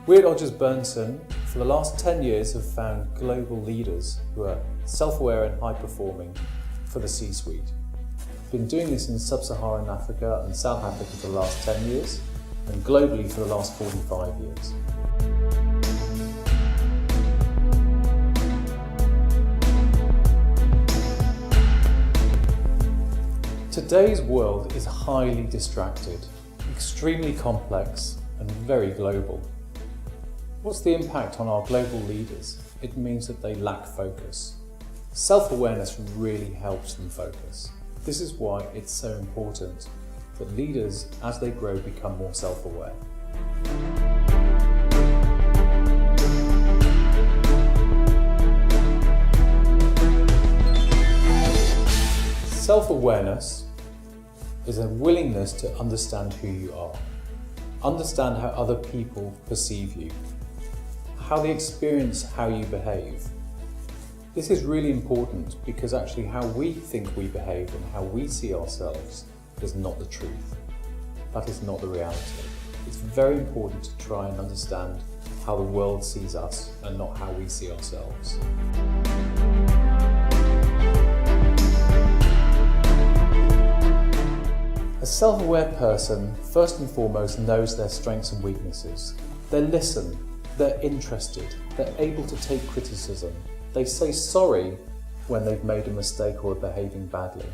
We at Odgers Berndtson, for the last 10 years, have found global leaders who are self-aware and high-performing for the C-suite. We've been doing this in Sub-Saharan Africa and South Africa for the last 10 years, and globally for the last 45 years. Today's world is highly distracted, extremely complex, and very global. What's the impact on our global leaders? It means that they lack focus. Self-awareness really helps them focus. This is why it's so important that leaders, as they grow, become more self-aware. Self-awareness is a willingness to understand who you are, understand how other people perceive you, how they experience how you behave. This is really important because actually how we think we behave and how we see ourselves is not the truth. That is not the reality. It's very important to try and understand how the world sees us and not how we see ourselves. A self-aware person, first and foremost, knows their strengths and weaknesses. They listen, they're interested, they're able to take criticism. They say sorry when they've made a mistake or are behaving badly.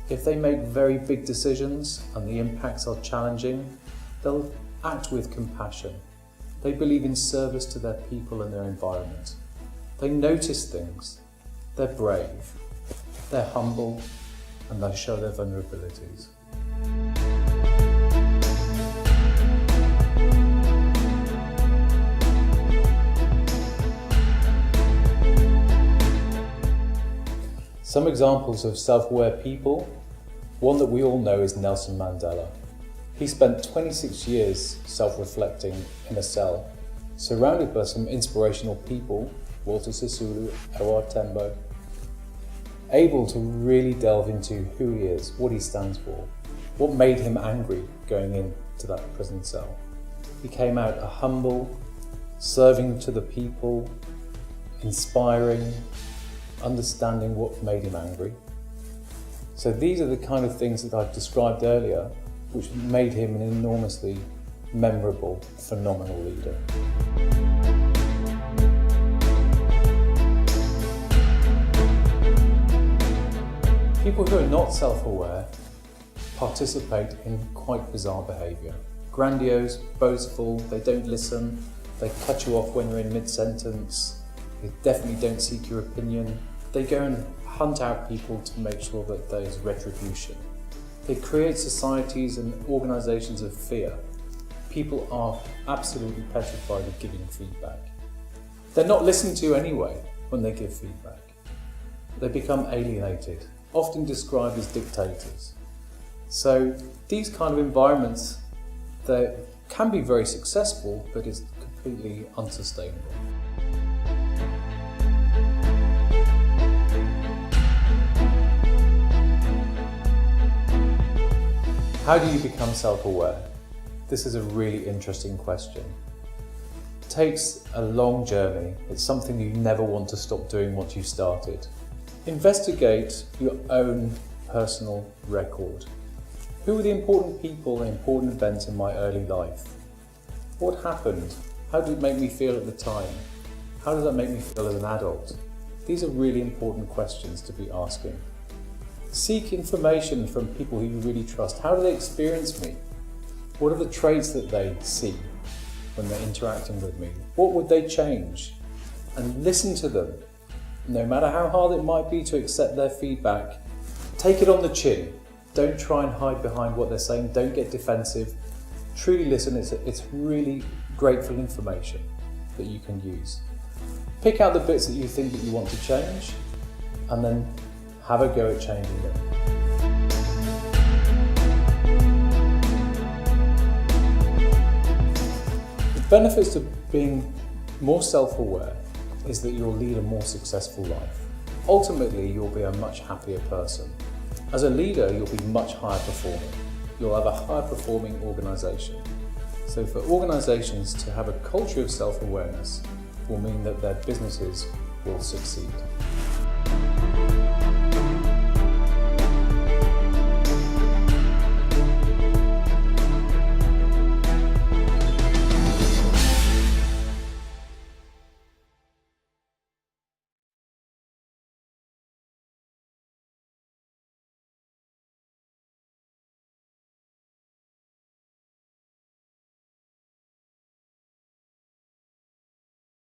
If they make very big decisions and the impacts are challenging, they'll act with compassion. They believe in service to their people and their environment. They notice things, they're brave, they're humble, and they show their vulnerabilities. Some examples of self-aware people. One that we all know is Nelson Mandela. He spent 26 years self-reflecting in a cell, surrounded by some inspirational people, Walter Sisulu, O.R. Tambo, able to really delve into who he is, what he stands for, what made him angry going into that prison cell. He came out a humble, serving to the people, inspiring, understanding what made him angry. So these are the kind of things that I've described earlier, which made him an enormously memorable, phenomenal leader. People who are not self-aware participate in quite bizarre behaviour. Grandiose, boastful, they don't listen, they cut you off when you're in mid-sentence, they definitely don't seek your opinion. They go and hunt out people to make sure that there's retribution. They create societies and organisations of fear. People are absolutely petrified of giving feedback. They're not listened to anyway when they give feedback. They become alienated, often described as dictators. So these kind of environments, they can be very successful, but it's completely unsustainable. How do you become self-aware? This is a really interesting question. It takes a long journey. It's something you never want to stop doing once you've started. Investigate your own personal record. Who were the important people and important events in my early life? What happened? How did it make me feel at the time? How does that make me feel as an adult? These are really important questions to be asking. Seek information from people who you really trust. How do they experience me? What are the traits that they see when they're interacting with me? What would they change? And listen to them. No matter how hard it might be to accept their feedback, take it on the chin. Don't try and hide behind what they're saying. Don't get defensive. Truly listen. It's really grateful information that you can use. Pick out the bits that you think that you want to change, and then have a go at changing them. The benefits of being more self-aware is that you'll lead a more successful life. Ultimately, you'll be a much happier person. As a leader, you'll be much higher performing. You'll have a higher performing organisation. So for organisations to have a culture of self-awareness will mean that their businesses will succeed.